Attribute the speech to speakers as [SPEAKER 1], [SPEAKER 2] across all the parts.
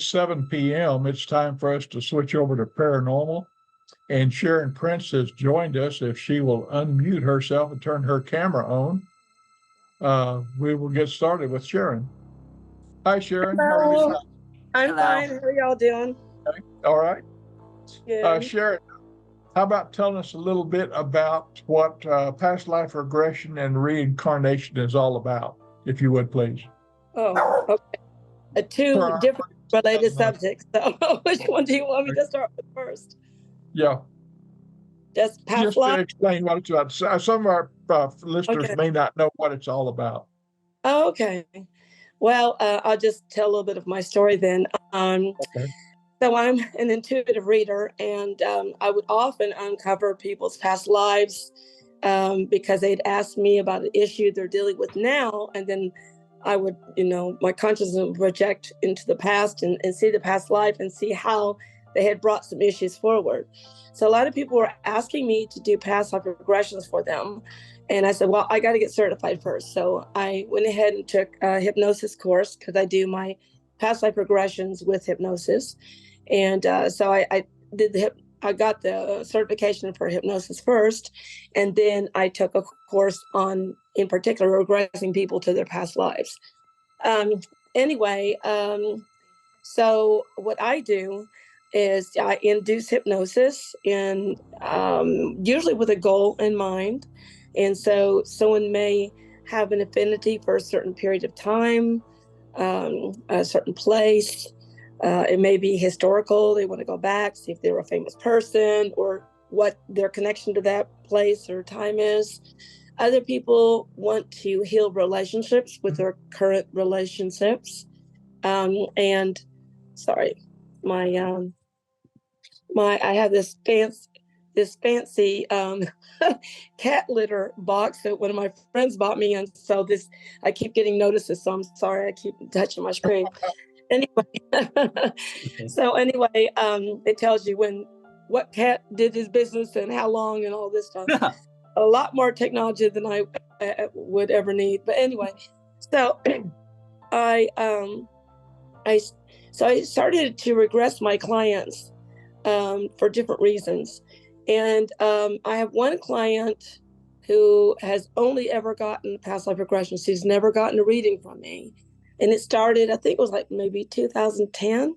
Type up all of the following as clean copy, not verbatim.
[SPEAKER 1] it's 7 p.m. It's time for us to switch over to paranormal. And Sharon Prince has joined us. If she will unmute herself and turn her camera on, we will get started with Sharon. Hi, Sharon. How are you?
[SPEAKER 2] Hello. I'm
[SPEAKER 3] Hello.
[SPEAKER 2] fine. How are y'all doing?
[SPEAKER 1] Okay. All right.
[SPEAKER 2] Good.
[SPEAKER 1] Sharon, how about telling us a little bit about what past life regression and reincarnation is all about, if you would, please?
[SPEAKER 2] Oh, okay. Two different related subjects. So which one do you want me to start with first?
[SPEAKER 1] Yeah.
[SPEAKER 2] Just past
[SPEAKER 1] Just
[SPEAKER 2] life?
[SPEAKER 1] to explain what it's about. Some of our listeners may not know what it's all about.
[SPEAKER 2] Oh, okay. Well, I'll just tell a little bit of my story then.
[SPEAKER 1] Okay.
[SPEAKER 2] So I'm an intuitive reader, and I would often uncover people's past lives because they'd ask me about an issue they're dealing with now, and then I would, my consciousness would project into the past and see the past life and see how they had brought some issues forward. So a lot of people were asking me to do past life regressions for them. And I said, well, I got to get certified first. So I went ahead and took a hypnosis course because I do my past life regressions with hypnosis. And so I did I got the certification for hypnosis first, and then I took a course on, in particular, regressing people to their past lives. Anyway, so what I do is I induce hypnosis, and usually with a goal in mind. And so someone may have an affinity for a certain period of time, a certain place. It may be historical. They want to go back, see if they were a famous person or what their connection to that place or time is. Other people want to heal relationships with their current relationships. And sorry, I have this fancy cat litter box that one of my friends bought me, and so I keep getting notices. So I'm sorry, I keep touching my screen. Anyway, so anyway, it tells you what cat did his business and how long and all this stuff. A lot more technology than I would ever need. But anyway, so I started to regress my clients for different reasons. And I have one client who has only ever gotten past life regression. She's never gotten a reading from me. And it started, I think it was like maybe 2010.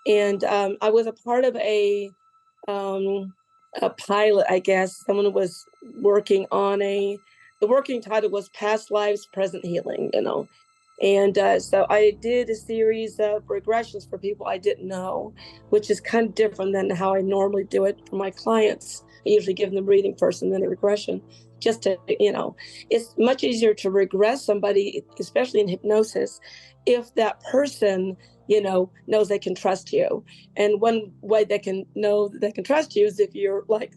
[SPEAKER 2] And I was a part of a pilot, I guess. Someone was working on the working title was Past Lives, Present Healing, And so I did a series of regressions for people I didn't know, which is kind of different than how I normally do it for my clients. I usually give them reading first and then a regression, just to, it's much easier to regress somebody, especially in hypnosis, if that person, knows they can trust you. And one way they can know that they can trust you is if you're like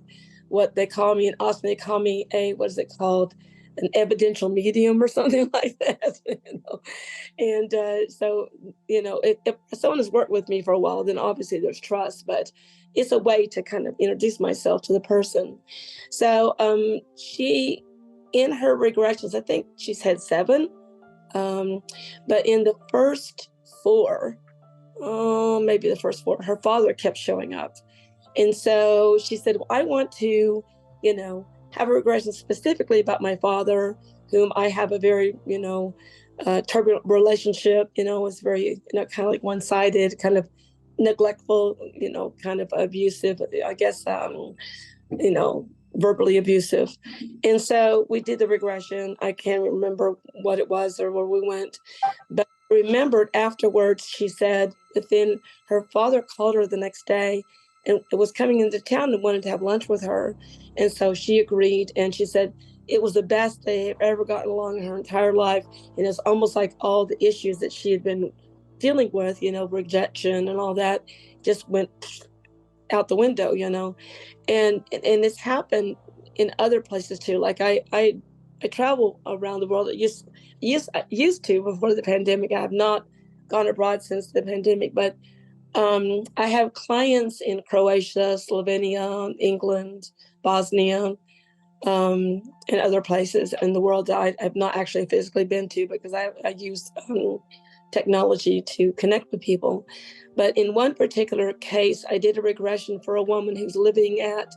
[SPEAKER 2] what they call me in Austin, they call me what is it called? An evidential medium or something like that, And so, if someone has worked with me for a while, then obviously there's trust, but it's a way to kind of introduce myself to the person. So she, in her regressions, I think she's had 7, but in the first 4, maybe the first 4, her father kept showing up. And so she said, well, I want to, have a regression specifically about my father, whom I have a very, turbulent relationship, it's very, kind of like one-sided, kind of neglectful, kind of abusive, I guess, verbally abusive. And so we did the regression. I can't remember what it was or where we went, but I remembered afterwards, she said, within her father called her the next day and was coming into town and wanted to have lunch with her. And so she agreed, and she said it was the best they had ever gotten along in her entire life. And it's almost like all the issues that she had been dealing with, rejection and all that, just went out the window, and it's happened in other places too. Like I travel around the world. I used to before the pandemic. I have not gone abroad since the pandemic, but I have clients in Croatia, Slovenia, England, Bosnia, and other places in the world that I have not actually physically been to because I use technology to connect with people. But in one particular case, I did a regression for a woman who's living at,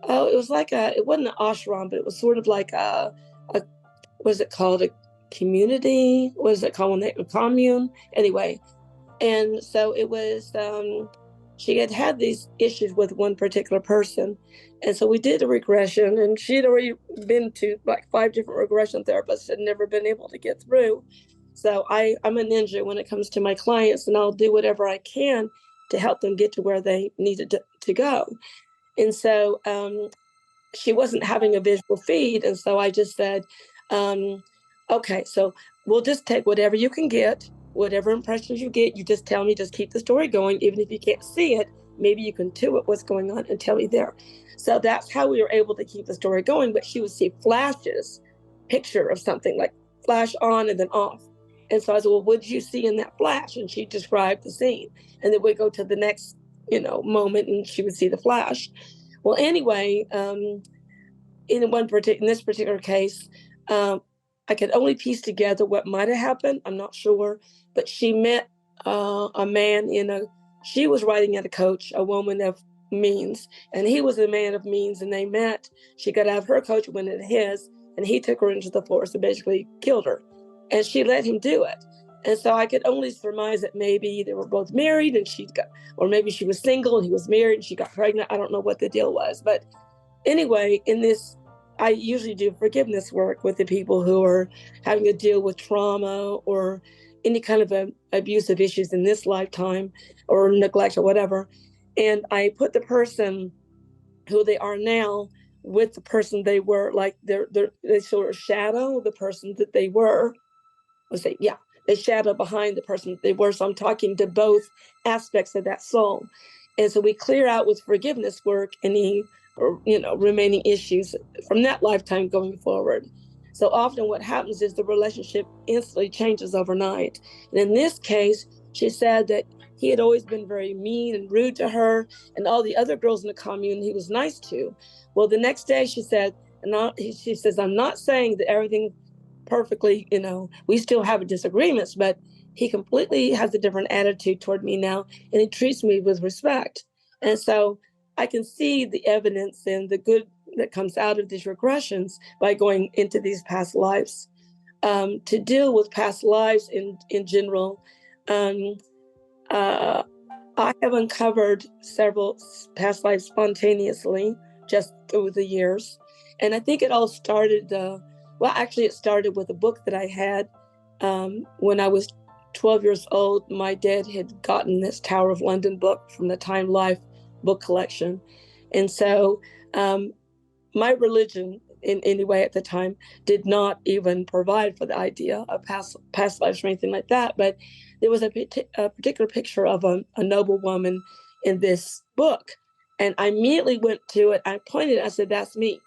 [SPEAKER 2] it was like it wasn't an ashram, but it was sort of like a what is it called? A community? What is it called? A commune? Anyway. And so it was, she had these issues with one particular person. And so we did a regression, and she had already been to like 5 different regression therapists, had never been able to get through. So I'm a ninja when it comes to my clients, and I'll do whatever I can to help them get to where they needed to go. And so she wasn't having a visual feed. And so I just said, okay, so we'll just take whatever you can get, whatever impressions you get, you just tell me, just keep the story going. Even if you can't see it, maybe you can intuit what's going on and tell me there. So that's how we were able to keep the story going. But she would see flashes, picture of something like flash on and then off. And so I said, well, what did you see in that flash? And she described the scene. And then we'd go to the next, moment, and she would see the flash. Well, anyway, in this particular case, I could only piece together what might have happened. I'm not sure, but she met a man she was writing at a coach, a woman of means, and he was a man of means, and they met. She got out of her coach, went into his, and he took her into the forest and basically killed her. And she let him do it. And so I could only surmise that maybe they were both married, and or maybe she was single and he was married and she got pregnant. I don't know what the deal was. But anyway, I usually do forgiveness work with the people who are having to deal with trauma or any kind of abusive issues in this lifetime or neglect or whatever. And I put the person who they are now with the person they were, like they sort of shadow the person that they were. They shadow behind the person that they were. So I'm talking to both aspects of that soul. And so we clear out with forgiveness work any remaining issues from that lifetime going forward. So often what happens is the relationship instantly changes overnight. And in this case, she said that he had always been very mean and rude to her, and all the other girls in the commune he was nice to. Well, the next day she said, she says, I'm not saying that everything perfectly, we still have disagreements, but he completely has a different attitude toward me now, and he treats me with respect. And so I can see the evidence and the good that comes out of these regressions by going into these past lives. To deal with past lives in general, I have uncovered several past lives spontaneously just through the years. And I think it all started, it started with a book that I had when I was 12 years old. My dad had gotten this Tower of London book from the Time Life book collection. And so my religion in any way at the time did not even provide for the idea of past lives or anything like that. But there was a particular picture of a noble woman in this book. And I immediately went to it. I pointed, I said, that's me.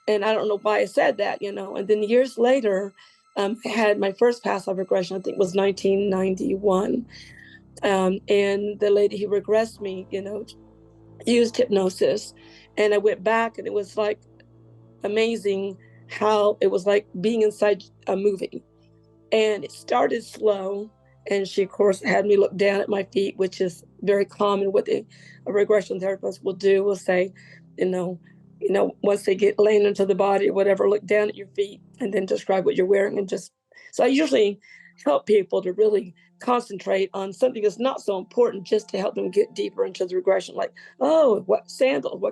[SPEAKER 2] And I don't know why I said that, And then years later, I had my first past life regression, I think it was 1991. And the lady who regressed me, used hypnosis. And I went back, and it was like amazing how it was like being inside a movie. And it started slow. And she, of course, had me look down at my feet, which is very common. What a regression therapist will do, will say, once they get laying into the body or whatever, look down at your feet and then describe what you're wearing. So I usually help people to really concentrate on something that's not so important, just to help them get deeper into the regression. Like, what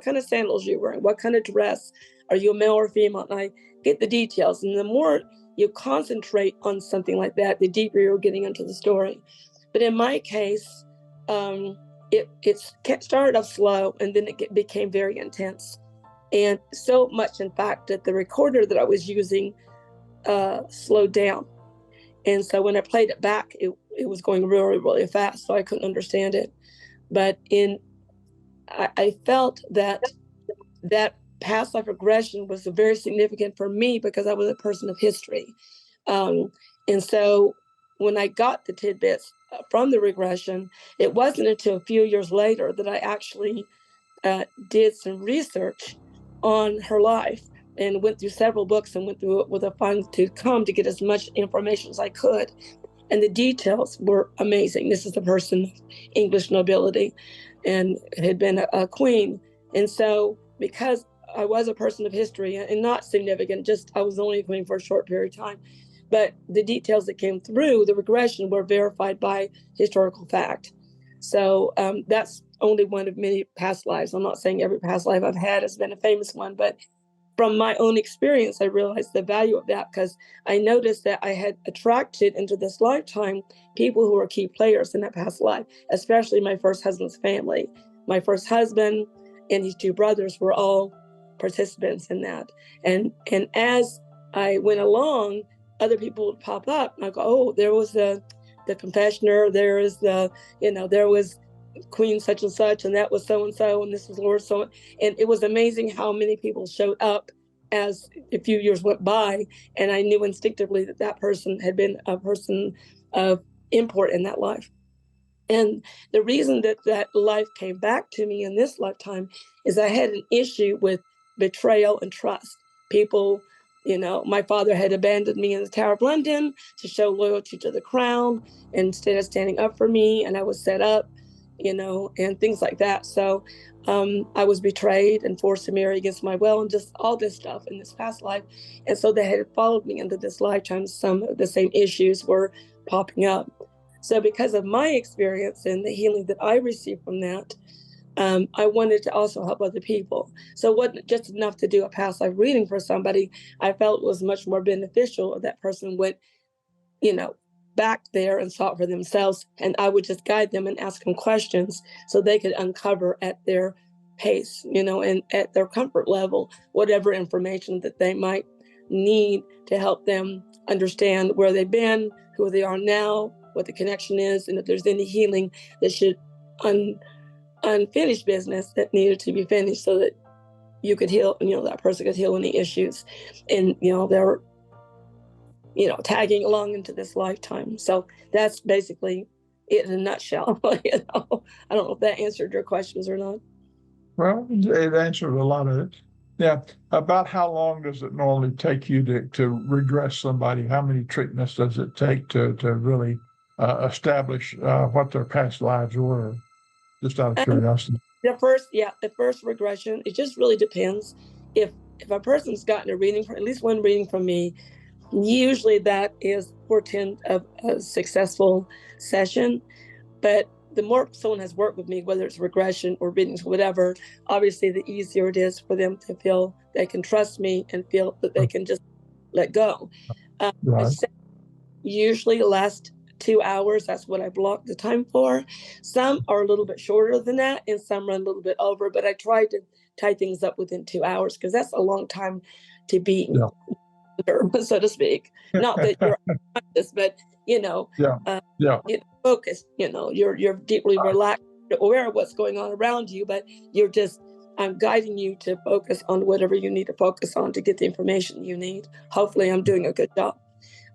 [SPEAKER 2] kind of sandals are you wearing? What kind of dress? Are you a male or female? And I get the details. And the more you concentrate on something like that, the deeper you're getting into the story. But in my case, it started off slow, and then it became very intense. And so much, in fact, that the recorder that I was using slowed down. And so when I played it back, it was going really, really fast, so I couldn't understand it. But I felt that past life regression was very significant for me because I was a person of history. And so when I got the tidbits from the regression, it wasn't until a few years later that I actually did some research on her life and went through several books and went through it with a fine-tooth comb to get as much information as I could. And the details were amazing. This is a person of English nobility and had been a queen. And so because I was a person of history and not significant, just I was only a queen for a short period of time, but the details that came through the regression were verified by historical fact. So that's only one of many past lives. I'm not saying every past life I've had has been a famous one, but from my own experience, I realized the value of that because I noticed that I had attracted into this lifetime people who were key players in that past life, especially my first husband's family. My first husband and his two brothers were all participants in that. And as I went along, other people would pop up and I go, oh, there was the confessioner, there is the, there was Queen such and that was so and this was Lord so, and it was amazing how many people showed up as a few years went by, and I knew instinctively that that person had been a person of import in that life. And the reason that that life came back to me in this lifetime is I had an issue with betrayal and trust. People, my father had abandoned me in the Tower of London to show loyalty to the crown instead of standing up for me, and I was set up, and things like that. So I was betrayed and forced to marry against my will and just all this stuff in this past life. And so they had followed me into this lifetime. Some of the same issues were popping up. So because of my experience and the healing that I received from that, I wanted to also help other people. So it wasn't just enough to do a past life reading for somebody. I felt it was much more beneficial if that person went, back there and saw it for themselves. And I would just guide them and ask them questions so they could uncover at their pace, and at their comfort level, whatever information that they might need to help them understand where they've been, who they are now, what the connection is, and if there's any healing that should unfinished business that needed to be finished so that you could heal, that person could heal any issues. And, they're tagging along into this lifetime. So that's basically it in a nutshell. I don't know if that answered your questions or not.
[SPEAKER 1] Well, it answered a lot of it. Yeah. About how long does it normally take you to regress somebody? How many treatments does it take to really establish what their past lives were? Just out of curiosity.
[SPEAKER 2] The first regression, it just really depends. If a person's gotten a reading, at least one reading from me, usually that is portent of a successful session. But the more someone has worked with me, whether it's regression or readings, whatever, obviously the easier it is for them to feel they can trust me and feel that they can just let go.
[SPEAKER 1] Right.
[SPEAKER 2] Usually last 2 hours, that's what I block the time for. Some are a little bit shorter than that and some run a little bit over, but I try to tie things up within 2 hours because that's a long time to be so to speak. Not that you're unconscious, but focused. You're deeply relaxed, aware of what's going on around you, but I'm guiding you to focus on whatever you need to focus on to get the information you need. Hopefully, I'm doing a good job.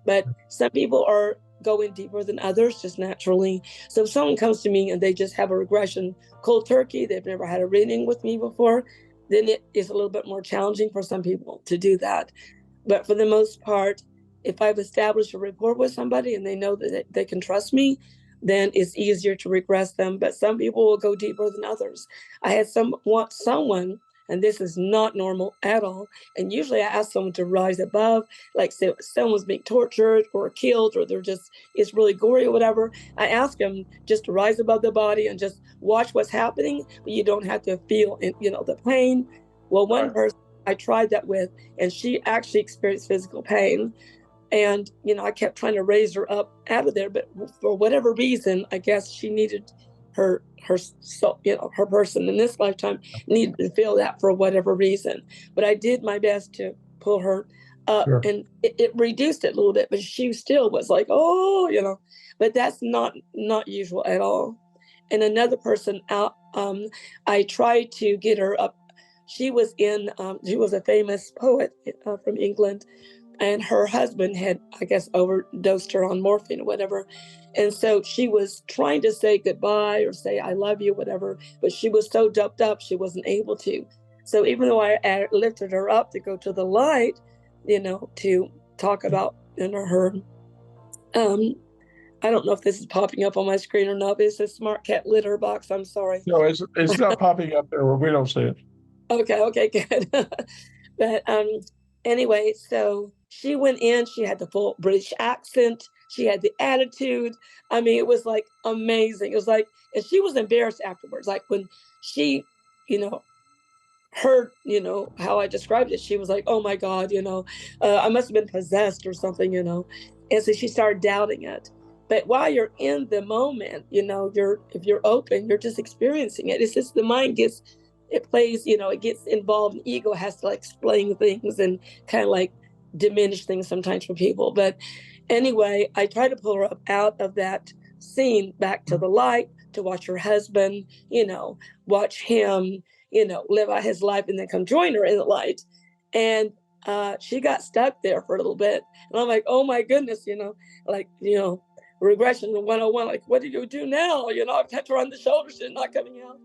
[SPEAKER 2] But some people are going deeper than others, just naturally. So if someone comes to me and they just have a regression cold turkey, they've never had a reading with me before, then it is a little bit more challenging for some people to do that. But for the most part, if I've established a rapport with somebody and they know that they can trust me, then it's easier to regress them. But some people will go deeper than others. I had someone, and this is not normal at all. And usually I ask someone to rise above, like say someone's being tortured or killed, or it's really gory or whatever. I ask them just to rise above the body and just watch what's happening, but you don't have to feel, the pain. Well, one person I tried that with, and she actually experienced physical pain. And, I kept trying to raise her up out of there, but for whatever reason, I guess she needed her soul, her person in this lifetime needed to feel that for whatever reason. But I did my best to pull her up and it reduced it a little bit, but she still was like, oh, but that's not usual at all. And another person out, I tried to get her up. She was a famous poet from England. And her husband had, I guess, overdosed her on morphine or whatever. And so she was trying to say goodbye or say, I love you, whatever. But she was so doped up, she wasn't able to. So even though I lifted her up to go to the light, to talk about her I don't know if this is popping up on my screen or not, but it says smart cat litter box. I'm sorry.
[SPEAKER 1] No, it's not popping up there where we don't see it.
[SPEAKER 2] Okay, good. But anyway, so she went in, she had the full British accent, she had the attitude. I mean, it was like amazing. It was like, and she was embarrassed afterwards. Like when she, you know, heard, how I described it, she was like, oh my God, I must have been possessed or something, And so she started doubting it. But while you're in the moment, if you're open, you're just experiencing it. It's just the mind it plays, it gets involved, and ego has to like explain things and kind of like diminish things sometimes for people. But anyway, I try to pull her up out of that scene back to the light to watch her husband, watch him, live out his life and then come join her in the light. And she got stuck there for a little bit. And I'm like, oh my goodness, regression 101, like, what do you do now? I've tapped her on the shoulder, she's not coming out.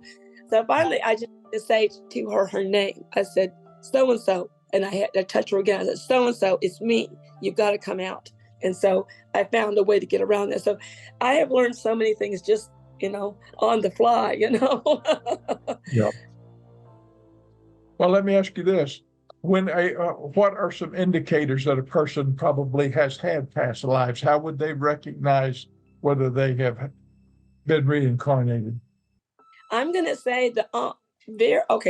[SPEAKER 2] So finally, I just had to say to her name. I said, so-and-so. And I had to touch her again. I said, so-and-so, it's me. You've got to come out. And so I found a way to get around that. So I have learned so many things just, on the fly,
[SPEAKER 1] Yeah. Well, let me ask you this. What are some indicators that a person probably has had past lives? How would they recognize whether they have been reincarnated?
[SPEAKER 2] I'm going to say the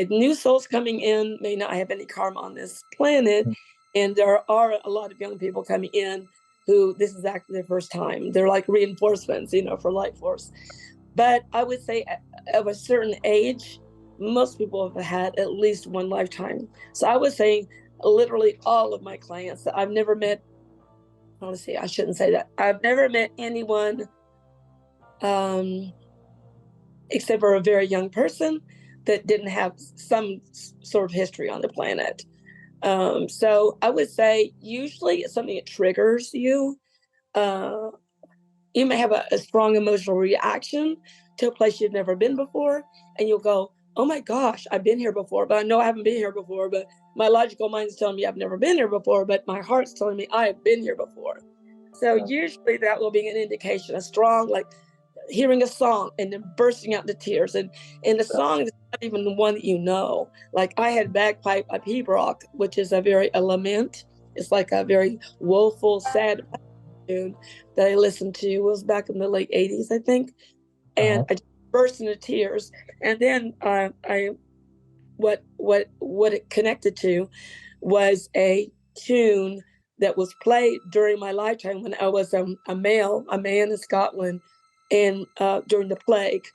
[SPEAKER 2] new souls coming in may not have any karma on this planet. And there are a lot of young people coming in who this is actually their first time. They're like reinforcements, for life force. But I would say of a certain age, most people have had at least one lifetime. So I would say literally all of my clients that I've never met, honestly, I shouldn't say that. I've never met anyone except for a very young person that didn't have some sort of history on the planet. So I would say usually it's something that triggers you. You may have a strong emotional reaction to a place you've never been before, and you'll go, oh my gosh, I've been here before, but I know I haven't been here before, but my logical mind is telling me I've never been here before, but my heart's telling me I have been here before. So usually that will be an indication, a strong, like hearing a song and then bursting out into tears. And the song is not even the one that you know. Like I had bagpipe by P-Rock, which is a lament. It's like a very woeful, sad tune that I listened to. It was back in the late 80s, I think. And I just burst into tears. And then what it connected to was a tune that was played during my lifetime when I was a man in Scotland, and during the plague.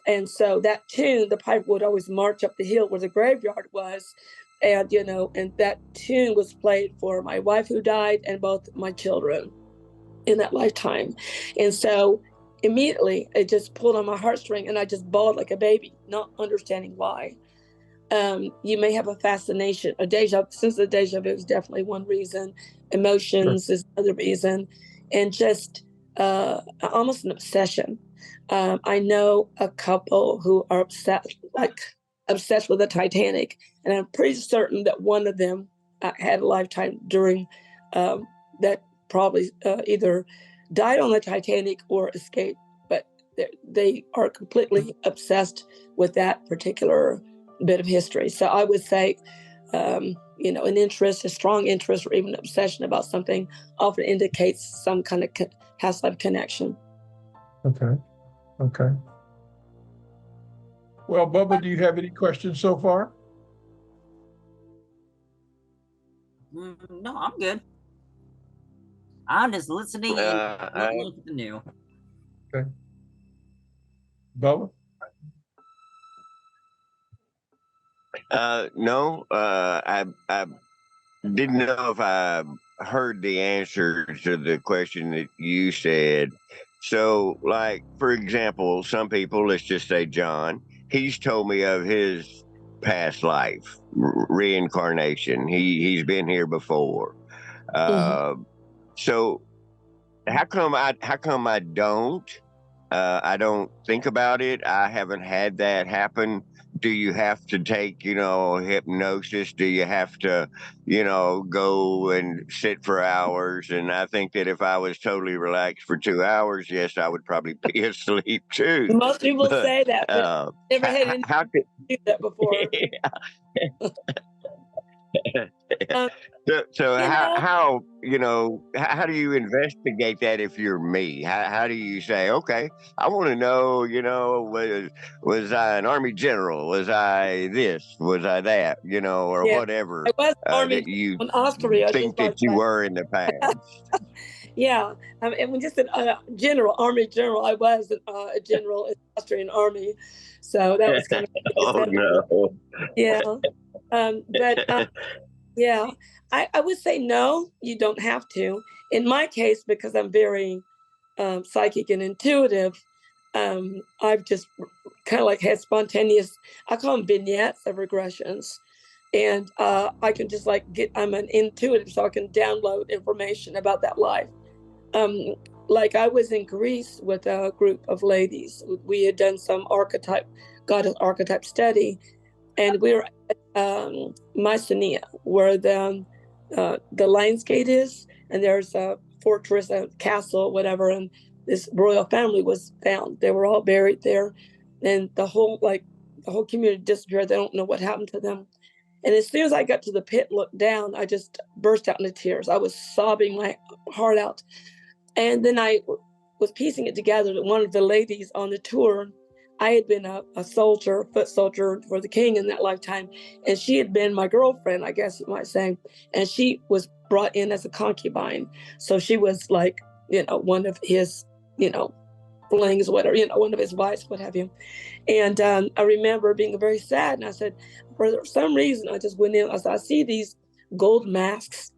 [SPEAKER 2] And so that tune, the pipe would always march up the hill where the graveyard was. And, and that tune was played for my wife who died and both my children in that lifetime. And so immediately it just pulled on my heartstring and I just bawled like a baby, not understanding why. You may have a fascination, since the deja vu is definitely one reason. Emotions is another reason. And just almost an obsession. I know a couple who are obsessed with the Titanic, and I'm pretty certain that one of them had a lifetime during that probably either died on the Titanic or escaped, but they are completely obsessed with that particular bit of history. So I would say, an interest, a strong interest, or even an obsession about something often indicates some kind of past life connection.
[SPEAKER 1] Okay. Well, Bubba, do you have any questions so far?
[SPEAKER 3] No, I'm good. I'm just listening and looking at the new.
[SPEAKER 1] Okay. Bubba?
[SPEAKER 4] No, I didn't know if I heard the answer to the question that you said. So, like, for example, some people, let's just say John, he's told me of his past life, reincarnation. He's been here before. So how come I don't think about it? I haven't had that happen, do you have to take, hypnosis? Do you have to, go and sit for hours? And I think that if I was totally relaxed for 2 hours, yes, I would probably be asleep too.
[SPEAKER 2] Most people
[SPEAKER 4] But
[SPEAKER 2] say that, but never had anyone
[SPEAKER 4] how could
[SPEAKER 2] do that before. Um,
[SPEAKER 4] so
[SPEAKER 2] you know,
[SPEAKER 4] how do you investigate that if you're me? How do you say, okay, I want to know, was I an army general? Was I this? Was I that? Or
[SPEAKER 2] yeah,
[SPEAKER 4] whatever
[SPEAKER 2] I was Army
[SPEAKER 4] that you
[SPEAKER 2] in Austria,
[SPEAKER 4] think
[SPEAKER 2] just by
[SPEAKER 4] that
[SPEAKER 2] the
[SPEAKER 4] you
[SPEAKER 2] way.
[SPEAKER 4] were in the past.
[SPEAKER 2] Yeah, and when just a general, Army general, I was a general in the Austrian Army, so that was kind of
[SPEAKER 4] Oh no.
[SPEAKER 2] yeah. But yeah, I would say no, you don't have to. In my case, because I'm very psychic and intuitive, I've just kind of like had spontaneous, I call them vignettes of regressions. And I can just like I'm an intuitive, so I can download information about that life. Um, like I was in Greece with a group of ladies. We had done some goddess archetype study, and we were at Mycenae, where the Lions Gate is, and there's a fortress, a castle, whatever, and this royal family was found. They were all buried there, and the whole community disappeared. They don't know what happened to them. And as soon as I got to the pit and looked down, I just burst out into tears. I was sobbing my heart out. And then I was piecing it together that one of the ladies on the tour, I had been a soldier, foot soldier for the king in that lifetime. And she had been my girlfriend, I guess you might say. And she was brought in as a concubine. So she was like, one of his, flings, whatever, one of his wives, what have you. And I remember being very sad. And I said, for some reason, I just went in. I said, I see these gold masks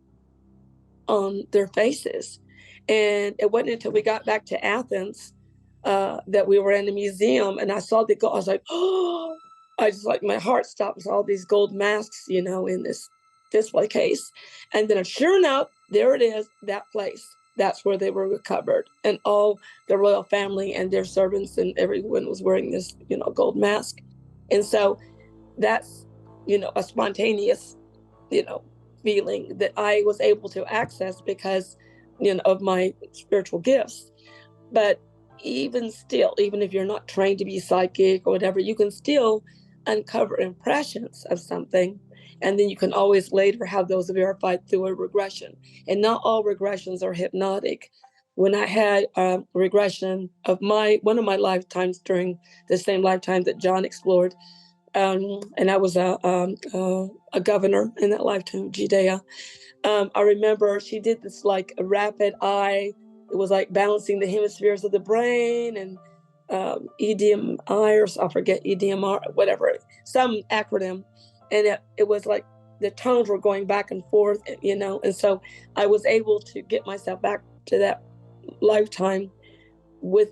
[SPEAKER 2] on their faces. And it wasn't until we got back to Athens that we were in the museum, and I saw the gold. I was like, oh, I just like my heart stopped. Saw all these gold masks, in this display case. And then sure enough, there it is, that place. That's where they were recovered. And all the royal family and their servants and everyone was wearing this, gold mask. And so that's, a spontaneous, feeling that I was able to access because, of my spiritual gifts. But even still, even if you're not trained to be psychic or whatever, you can still uncover impressions of something. And then you can always later have those verified through a regression. And not all regressions are hypnotic. When I had a regression of one of my lifetimes during the same lifetime that John explored, and I was a governor in that lifetime, Judea. I remember she did this like a rapid eye. It was like balancing the hemispheres of the brain and EDMI, or I forget EDMR, whatever, some acronym. And it was like the tones were going back and forth, and so I was able to get myself back to that lifetime with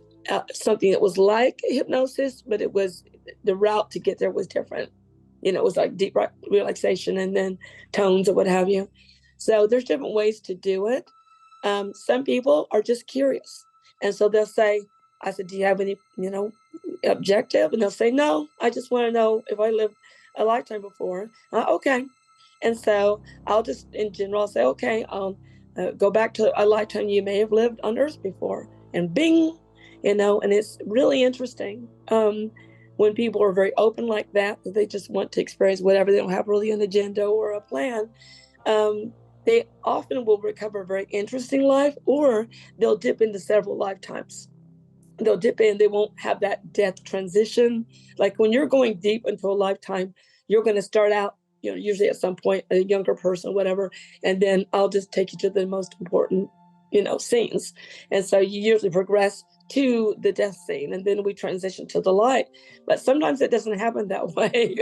[SPEAKER 2] something that was like hypnosis, but it was the route to get there was different. It was like deep relaxation and then tones or what have you. So there's different ways to do it. Some people are just curious. And so they'll say, I said, do you have any, objective? And they'll say, no, I just want to know if I lived a lifetime before. Okay. And so I'll just, in general, say, okay, I'll go back to a lifetime you may have lived on Earth before. And bing, and it's really interesting when people are very open like that they just want to experience whatever. They don't have really an agenda or a plan. They often will recover a very interesting life, or they'll dip into several lifetimes. They'll dip in, they won't have that death transition. Like when you're going deep into a lifetime, you're going to start out, usually at some point, a younger person, whatever, and then I'll just take you to the most important, scenes. And so you usually progress to the death scene, and then we transition to the light. But sometimes it doesn't happen that way,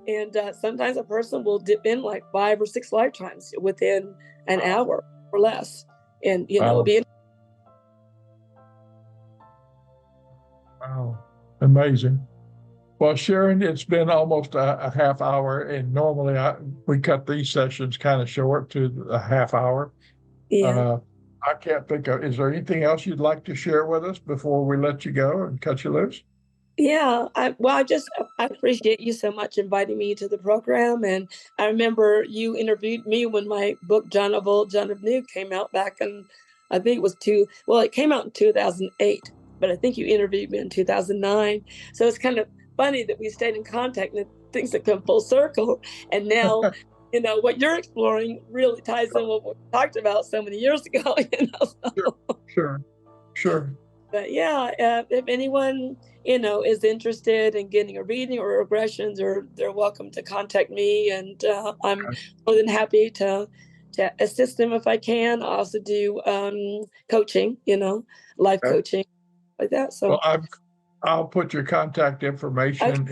[SPEAKER 2] And sometimes a person will dip in like 5 or 6 lifetimes within an hour or less. And,
[SPEAKER 1] Wow. Wow. Amazing. Well, Sharon, it's been almost a half hour, and normally we cut these sessions kind of short to a half hour.
[SPEAKER 2] Yeah.
[SPEAKER 1] I can't think of, is there anything else you'd like to share with us before we let you go and cut you loose?
[SPEAKER 2] Yeah, I appreciate you so much inviting me to the program, and I remember you interviewed me when my book John of Old, John of New came out back in, I think it was it came out in 2008, but I think you interviewed me in 2009. So it's kind of funny that we stayed in contact and things have come full circle. And now, what you're exploring really ties in with what we talked about so many years ago.
[SPEAKER 1] Sure, sure.
[SPEAKER 2] But yeah, if anyone is interested in getting a reading or regressions, or they're welcome to contact me, and I'm more than happy to assist them if I can. I also do coaching, life
[SPEAKER 1] Okay.
[SPEAKER 2] coaching like that. So
[SPEAKER 1] Well, I'll put your contact information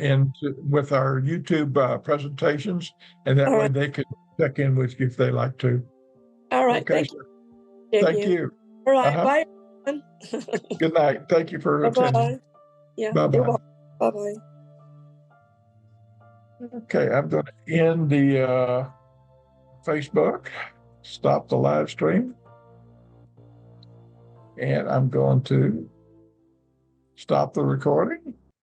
[SPEAKER 1] with our YouTube presentations, and that
[SPEAKER 2] all
[SPEAKER 1] way
[SPEAKER 2] right,
[SPEAKER 1] they can check in with you if they like to.
[SPEAKER 2] all right,
[SPEAKER 1] Okay,
[SPEAKER 2] thank
[SPEAKER 1] sir.
[SPEAKER 2] you.
[SPEAKER 1] Thank you.
[SPEAKER 2] All right,
[SPEAKER 1] Uh-huh.
[SPEAKER 2] bye, everyone.
[SPEAKER 1] Good night. Thank you for
[SPEAKER 2] Bye
[SPEAKER 1] attending.
[SPEAKER 2] bye. Yeah, you're
[SPEAKER 1] Bye-bye.
[SPEAKER 2] welcome. Bye bye.
[SPEAKER 1] Okay, I'm going to end the Facebook, stop the live stream, and I'm going to stop the recording.